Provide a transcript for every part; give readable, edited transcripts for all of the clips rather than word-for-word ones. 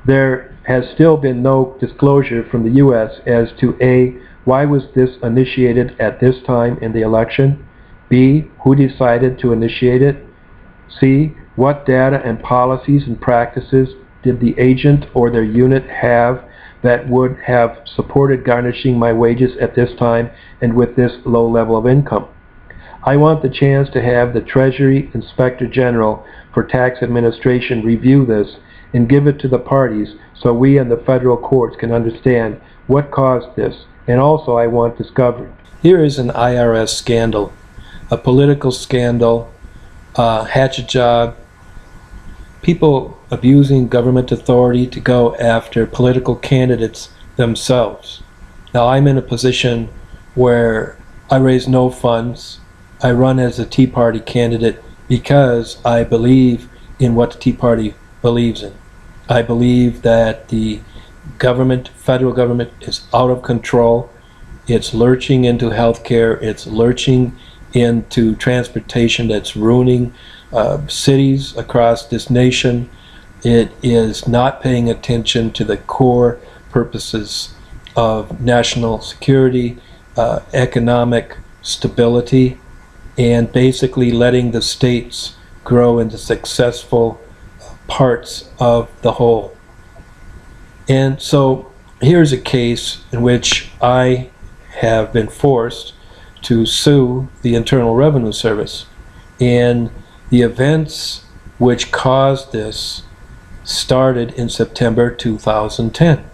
There has still been no disclosure from the U.S. as to A, why was this initiated at this time in the election? B, who decided to initiate it? C, what data and policies and practices did the agent or their unit have that would have supported garnishing my wages at this time and with this low level of income? I want the chance to have the Treasury Inspector General for Tax Administration review this and give it to the parties so we and the federal courts can understand what caused this, and also I want discovery. Here is an IRS scandal, a political scandal, hatchet job, people abusing government authority to go after political candidates themselves. Now I'm in a position where I raise no funds. I run as a Tea Party candidate because I believe in what the Tea Party believes in. I believe that the government, federal government, is out of control. It's lurching into healthcare. It's lurching into transportation that's ruining cities across this nation. It is not paying attention to the core purposes of national security, economic stability, and basically letting the states grow into successful parts of the whole. And so here's a case in which I have been forced to sue the Internal Revenue Service. And the events which caused this started in September 2010.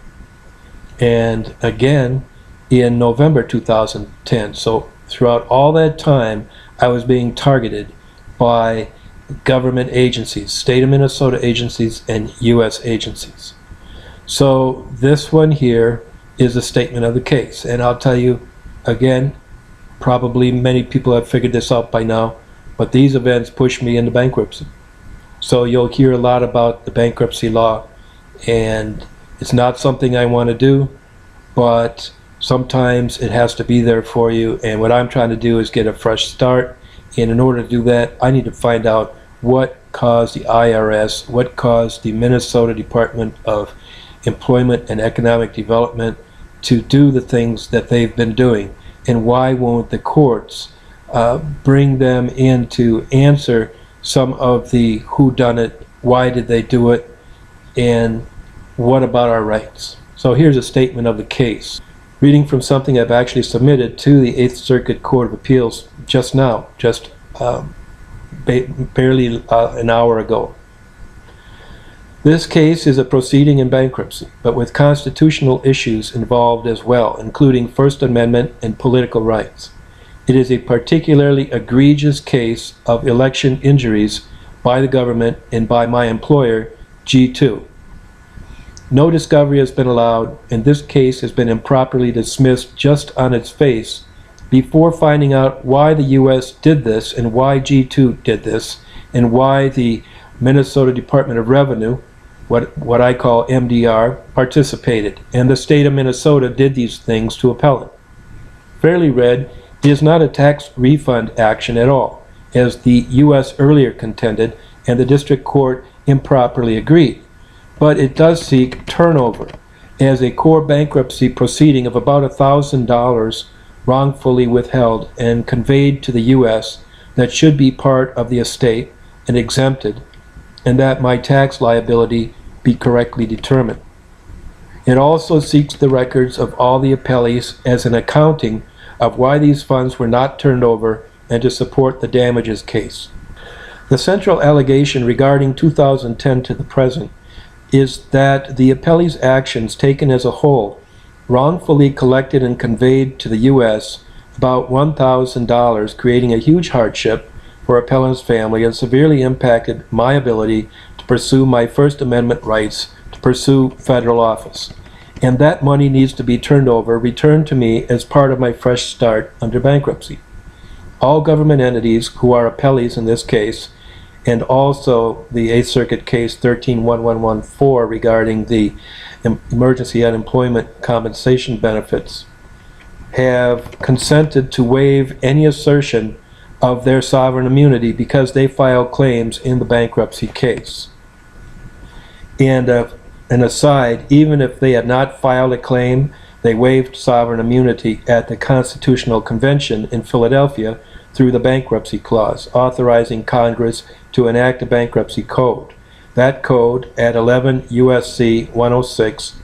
And again in November 2010. So throughout all that time, I was being targeted by government agencies, state of Minnesota agencies and U.S. agencies. So this one here is a statement of the case. And I'll tell you again, probably many people have figured this out by now, but these events pushed me into bankruptcy. So you'll hear a lot about the bankruptcy law, and it's not something I want to do, but sometimes it has to be there for you. And what I'm trying to do is get a fresh start. And in order to do that, I need to find out what caused the IRS, what caused the Minnesota Department of Employment and Economic Development to do the things that they've been doing, and why won't the courts bring them in to answer some of the whodunit, why did they do it, and what about our rights. So here's a statement of the case, reading from something I've actually submitted to the 8th Circuit Court of Appeals just now, barely an hour ago. This case is a proceeding in bankruptcy, but with constitutional issues involved as well, including First Amendment and political rights. It is a particularly egregious case of election injuries by the government and by my employer, G2. No discovery has been allowed, and this case has been improperly dismissed just on its face before finding out why the U.S. did this and why G2 did this and why the Minnesota Department of Revenue, what I call MDR, participated, and the state of Minnesota did these things to appellant. Fairly read, it is not a tax refund action at all, as the U.S. earlier contended and the district court improperly agreed, but it does seek turnover as a core bankruptcy proceeding of about $1,000 wrongfully withheld and conveyed to the U.S. that should be part of the estate and exempted, and that my tax liability be correctly determined. It also seeks the records of all the appellees as an accounting of why these funds were not turned over and to support the damages case. The central allegation regarding 2010 to the present is that the appellee's actions taken as a whole wrongfully collected and conveyed to the U.S. about $1,000, creating a huge hardship for appellant's family and severely impacted my ability to pursue my First Amendment rights to pursue federal office. And that money needs to be turned over, returned to me as part of my fresh start under bankruptcy. All government entities who are appellees in this case, and also the 8th Circuit case 13-1114 regarding the emergency unemployment compensation benefits, have consented to waive any assertion of their sovereign immunity because they filed claims in the bankruptcy case. And An aside, even if they had not filed a claim, they waived sovereign immunity at the Constitutional Convention in Philadelphia through the Bankruptcy Clause, authorizing Congress to enact a bankruptcy code. That code, at 11 U.S.C. 106,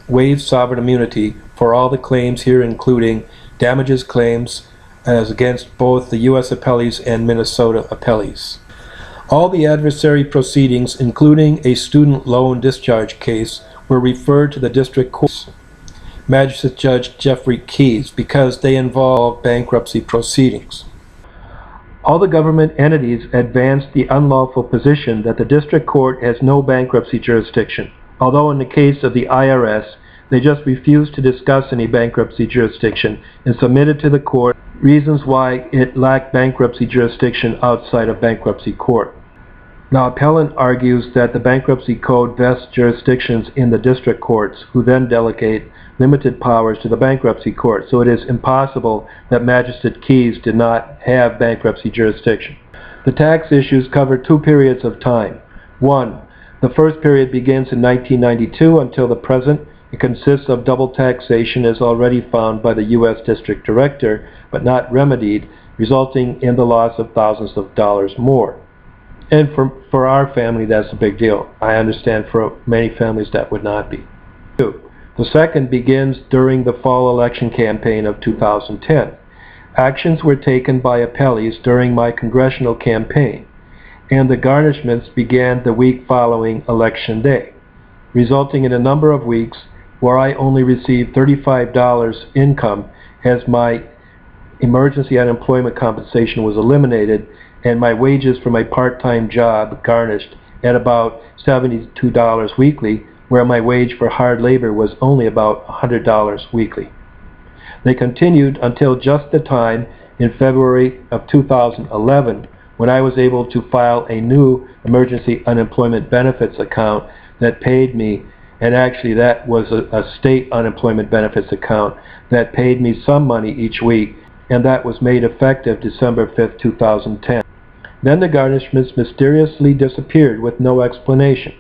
waives sovereign immunity for all the claims here, including damages claims as against both the U.S. appellees and Minnesota appellees. All the adversary proceedings, including a student loan discharge case, were referred to the district court, Magistrate Judge Jeffrey Keyes, because they involve bankruptcy proceedings. All the government entities advanced the unlawful position that the district court has no bankruptcy jurisdiction, although in the case of the IRS, they just refused to discuss any bankruptcy jurisdiction and submitted to the court reasons why it lacked bankruptcy jurisdiction outside of bankruptcy court. Now, appellant argues that the bankruptcy code vests jurisdictions in the district courts, who then delegate limited powers to the bankruptcy court, so it is impossible that Magistrate Keyes did not have bankruptcy jurisdiction. The tax issues cover two periods of time. One, the first period begins in 1992 until the present. It consists of double taxation as already found by the U.S. District Director, but not remedied, resulting in the loss of thousands of dollars more. And for our family, that's a big deal. I understand for many families that would not be. Two, the second begins during the fall election campaign of 2010. Actions were taken by appellees during my congressional campaign, and the garnishments began the week following Election Day, resulting in a number of weeks where I only received $35 income as my emergency unemployment compensation was eliminated and my wages for my part-time job garnished at about $72 weekly, where my wage for hard labor was only about $100 weekly. They continued until just the time in February of 2011 when I was able to file a new emergency unemployment benefits account that paid me, and actually that was a state unemployment benefits account that paid me some money each week, and that was made effective December 5th, 2010. Then the garnishments mysteriously disappeared with no explanation.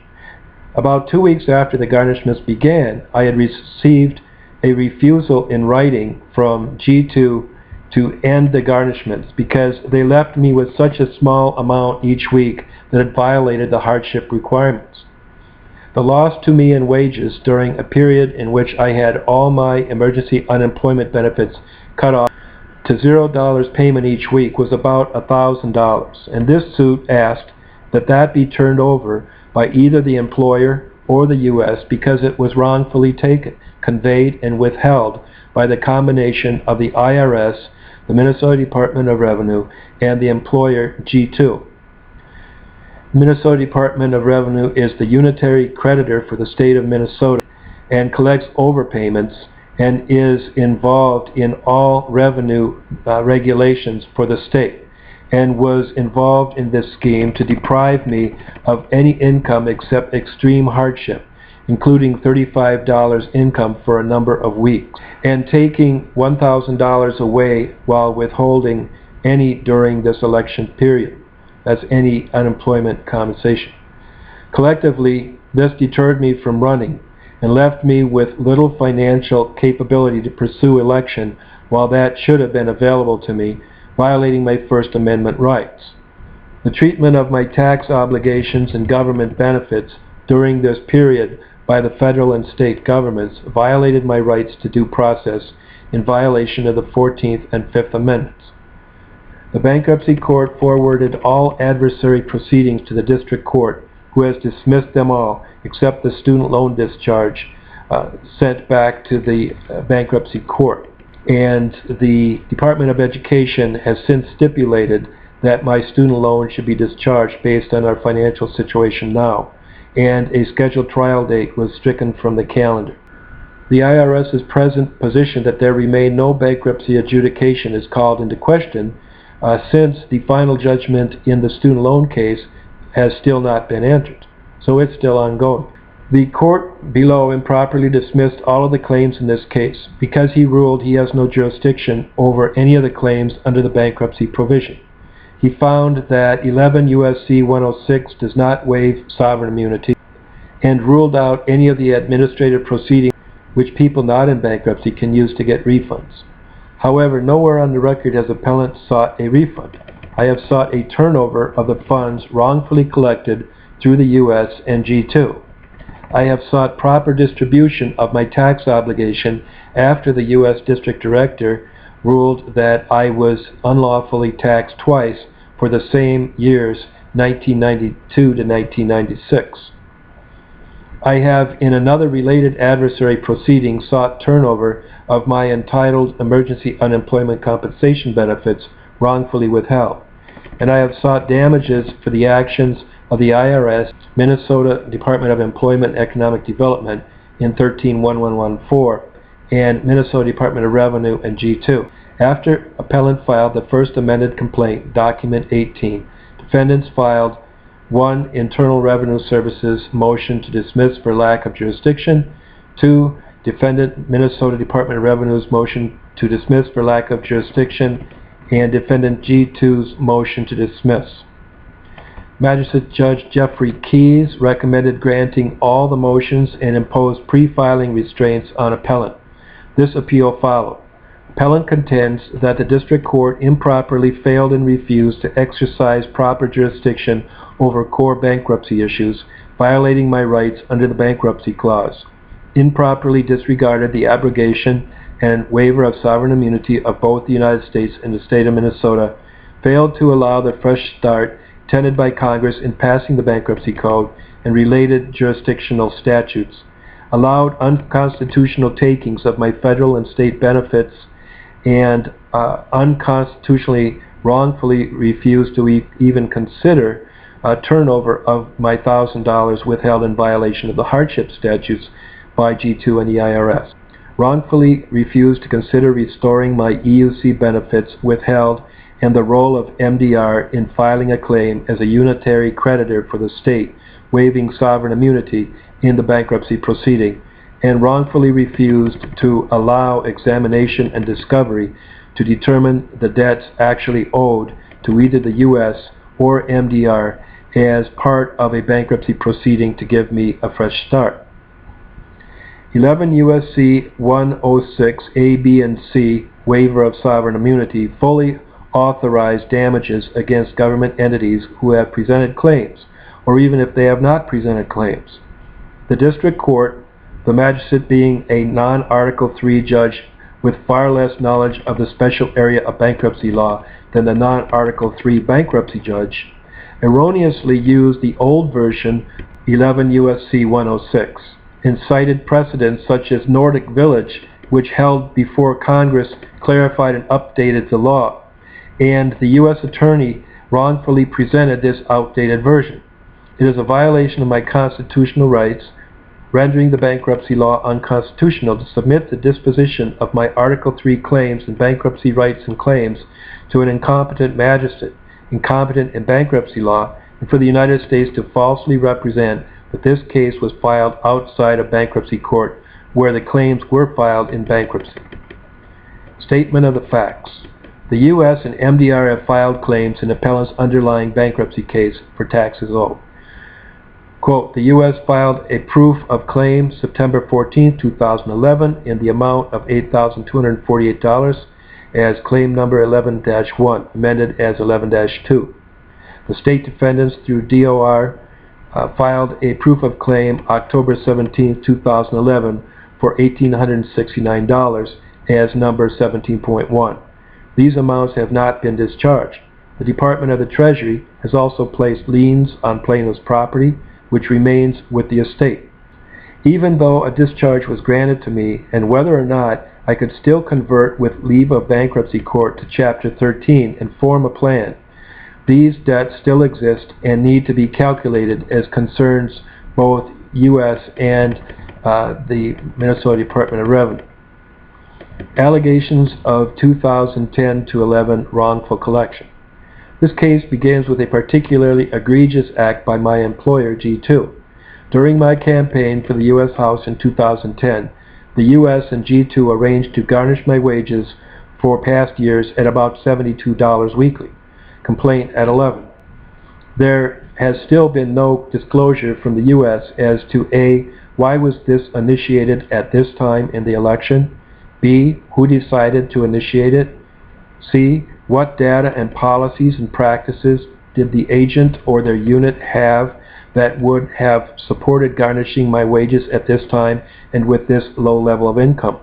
About 2 weeks after the garnishments began, I had received a refusal in writing from G2 to end the garnishments because they left me with such a small amount each week that it violated the hardship requirements. The loss to me in wages during a period in which I had all my emergency unemployment benefits cut off to $0 payment each week was about $1,000, and this suit asked that that be turned over by either the employer or the U.S. because it was wrongfully taken, conveyed, and withheld by the combination of the IRS, the Minnesota Department of Revenue, and the employer G2. The Minnesota Department of Revenue is the unitary creditor for the state of Minnesota and collects overpayments and is involved in all revenue regulations for the state, and was involved in this scheme to deprive me of any income except extreme hardship, including $35 income for a number of weeks, and taking $1,000 away while withholding any during this election period. That's any unemployment compensation. Collectively, this deterred me from running and left me with little financial capability to pursue election while that should have been available to me, violating my First Amendment rights. The treatment of my tax obligations and government benefits during this period by the federal and state governments violated my rights to due process in violation of the 14th and 5th Amendments. The bankruptcy court forwarded all adversary proceedings to the district court, who has dismissed them all except the student loan discharge sent back to the bankruptcy court. And the Department of Education has since stipulated that my student loan should be discharged based on our financial situation now, and a scheduled trial date was stricken from the calendar. The IRS's present position that there remain no bankruptcy adjudication is called into question since the final judgment in the student loan case has still not been entered, so it's still ongoing. The court below improperly dismissed all of the claims in this case because he ruled he has no jurisdiction over any of the claims under the bankruptcy provision. He found that 11 U.S.C. 106 does not waive sovereign immunity, and ruled out any of the administrative proceedings which people not in bankruptcy can use to get refunds. However, nowhere on the record has appellant sought a refund. I have sought a turnover of the funds wrongfully collected through the U.S. and G2. I have sought proper distribution of my tax obligation after the U.S. District Director ruled that I was unlawfully taxed twice for the same years, 1992 to 1996. I have, in another related adversary proceeding, sought turnover of my entitled emergency unemployment compensation benefits wrongfully withheld. And I have sought damages for the actions of the IRS, Minnesota Department of Employment and Economic Development in 13-1114, and Minnesota Department of Revenue and G2. After appellant filed the first amended complaint, document 18, defendants filed 1. Internal Revenue Services motion to dismiss for lack of jurisdiction. 2. Defendant Minnesota Department of Revenue's motion to dismiss for lack of jurisdiction, and defendant G2's motion to dismiss. Magistrate Judge Jeffrey Keyes recommended granting all the motions and imposed pre-filing restraints on appellant. This appeal followed. Appellant contends that the district court improperly failed and refused to exercise proper jurisdiction over core bankruptcy issues, violating my rights under the bankruptcy clause, improperly disregarded the abrogation and waiver of sovereign immunity of both the United States and the state of Minnesota, failed to allow the fresh start intended by Congress in passing the bankruptcy code and related jurisdictional statutes, allowed unconstitutional takings of my federal and state benefits, and unconstitutionally wrongfully refused to even consider a turnover of my $1,000 withheld in violation of the hardship statutes by G2 and the IRS. Wrongfully refused to consider restoring my EUC benefits withheld and the role of MDR in filing a claim as a unitary creditor for the state, waiving sovereign immunity in the bankruptcy proceeding, and wrongfully refused to allow examination and discovery to determine the debts actually owed to either the U.S. or MDR as part of a bankruptcy proceeding to give me a fresh start. 11 U.S.C. 106 A, B, and C, waiver of sovereign immunity, fully authorize damages against government entities who have presented claims, or even if they have not presented claims. The district court, the magistrate being a non-Article 3 judge with far less knowledge of the special area of bankruptcy law than the non-Article 3 bankruptcy judge, erroneously used the old version 11 U.S.C. 106 and cited precedents such as Nordic Village, which held before Congress clarified and updated the law, and the U.S. Attorney wrongfully presented this outdated version. It is a violation of my constitutional rights, rendering the bankruptcy law unconstitutional, to submit the disposition of my Article 3 claims and bankruptcy rights and claims to an incompetent magistrate, incompetent in bankruptcy law, and for the United States to falsely represent that this case was filed outside a bankruptcy court where the claims were filed in bankruptcy. Statement of the facts. The U.S. and MDR have filed claims in appellant's underlying bankruptcy case for taxes owed. Quote, the U.S. filed a proof of claim September 14, 2011 in the amount of $8,248 as claim number 11-1, amended as 11-2. The state defendants through DOR filed a proof of claim October 17, 2011 for $1,869 as number 17.1. These amounts have not been discharged. The Department of the Treasury has also placed liens on plaintiff's property, which remains with the estate. Even though a discharge was granted to me, and whether or not I could still convert with leave of bankruptcy court to Chapter 13 and form a plan, these debts still exist and need to be calculated as concerns both U.S. and the Minnesota Department of Revenue. Allegations of 2010 to 11 wrongful collection. This case begins with a particularly egregious act by my employer, G2. During my campaign for the U.S. House in 2010, the U.S. and G2 arranged to garnish my wages for past years at about $72 weekly. Complaint at 11. There has still been no disclosure from the U.S. as to A, why was this initiated at this time in the election? B, who decided to initiate it? C, what data and policies and practices did the agent or their unit have that would have supported garnishing my wages at this time and with this low level of income?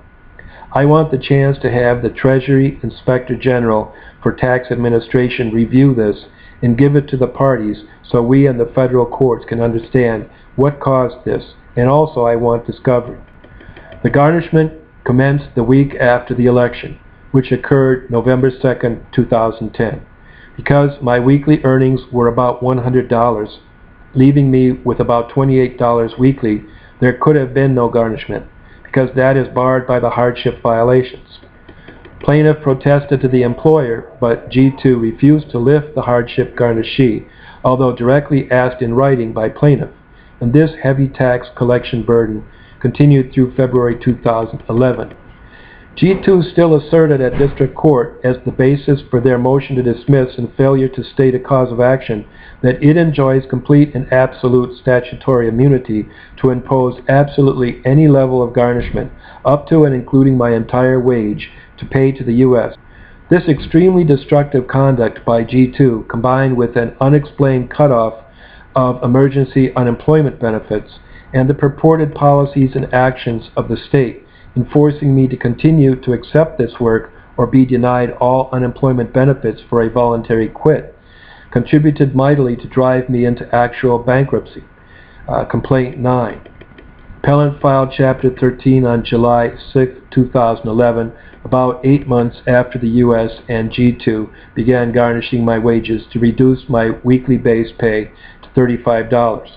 I want the chance to have the Treasury Inspector General for Tax Administration review this and give it to the parties so we and the federal courts can understand what caused this, and also I want discovery. The garnishment commenced the week after the election, which occurred November 2nd, 2010. Because my weekly earnings were about $100, leaving me with about $28 weekly, there could have been no garnishment, because that is barred by the hardship violations. Plaintiff protested to the employer, but G2 refused to lift the hardship garnishee, although directly asked in writing by plaintiff, and this heavy tax collection burden continued through February 2011. G2 still asserted at district court as the basis for their motion to dismiss and failure to state a cause of action that it enjoys complete and absolute statutory immunity to impose absolutely any level of garnishment, up to and including my entire wage, to pay to the U.S. This extremely destructive conduct by G2, combined with an unexplained cutoff of emergency unemployment benefits and the purported policies and actions of the state, in forcing me to continue to accept this work or be denied all unemployment benefits for a voluntary quit, contributed mightily to drive me into actual bankruptcy. Complaint 9. Appellant filed Chapter 13 on July 6, 2011, about 8 months after the U.S. and G2 began garnishing my wages to reduce my weekly base pay to $35,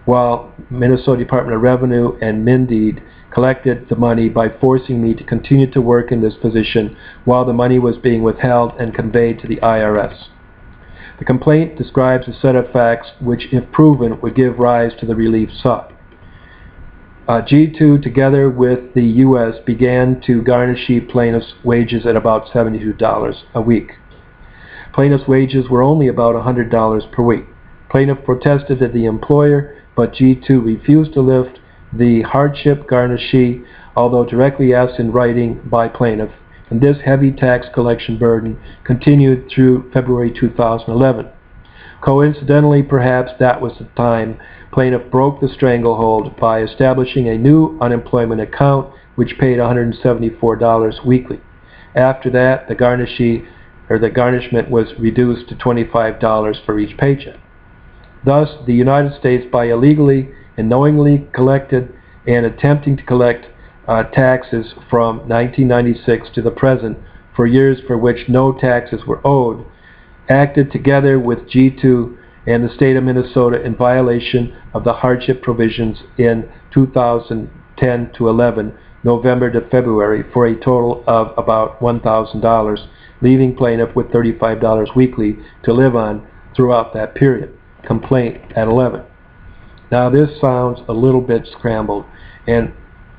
while Minnesota Department of Revenue and Mindeed collected the money by forcing me to continue to work in this position while the money was being withheld and conveyed to the IRS. The complaint describes a set of facts which, if proven, would give rise to the relief sought. G2, together with the U.S., began to garnish plaintiffs' wages at about $72 a week. Plaintiffs' wages were only about $100 per week. Plaintiff protested to the employer, but G2 refused to lift the hardship garnishee, although directly asked in writing by plaintiff, and this heavy tax collection burden continued through February 2011. Coincidentally, perhaps that was the time plaintiff broke the stranglehold by establishing a new unemployment account which paid $174 weekly. After that, the garnishment was reduced to $25 for each paycheck. Thus, the United States, by illegally and knowingly collected and attempting to collect taxes from 1996 to the present for years for which no taxes were owed, acted together with G2 and the state of Minnesota in violation of the hardship provisions in 2010 to 11, November to February, for a total of about $1,000, leaving plaintiff with $35 weekly to live on throughout that period. Complaint at 11. Now this sounds a little bit scrambled, and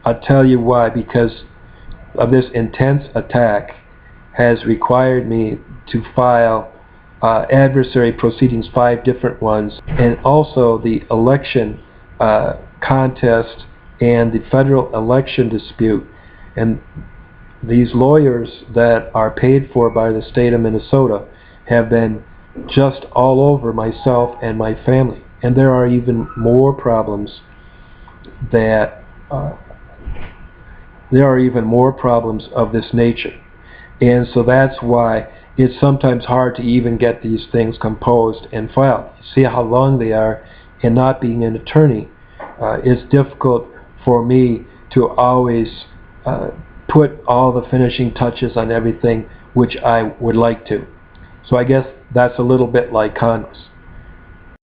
I'll tell you why. Because of this intense attack has required me to file adversary proceedings, 5 different ones, and also the election contest and the federal election dispute. And these lawyers that are paid for by the state of Minnesota have been just all over myself and my family. And there are even more problems that of this nature. And so that's why it's sometimes hard to even get these things composed and filed. See how long they are, and not being an attorney, it's difficult for me to always put all the finishing touches on everything, which I would like to. So I guess that's a little bit like Congress.